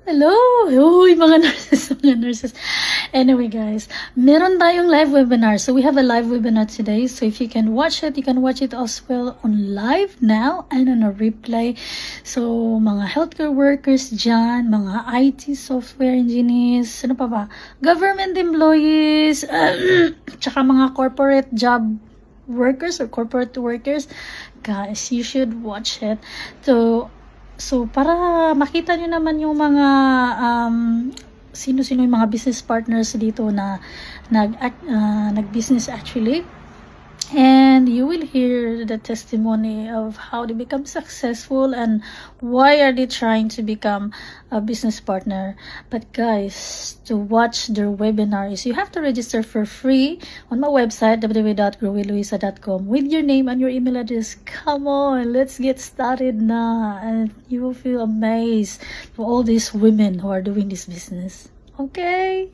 Hello! Uy, mga nurses, mga nurses. Anyway, guys, meron tayong live webinar. So, we have a live webinar today. So, if you can watch it, you can watch it as well on live now and on a replay. So, mga healthcare workers dyan, mga IT software engineers, ano pa ba? Government employees, tsaka mga corporate job workers or corporate workers. Guys, you should watch it. So, para makita nyo naman yung mga sino-sino yung mga business partners dito na nag-business actually. And you will hear the testimony of how they become successful and why are they trying to become a business partner. But guys, to watch their webinars, you have to register for free on my website, www.growwithluisa.com, with your name and your email address. Come on, let's get started now. And you will feel amazed for all these women who are doing this business. Okay?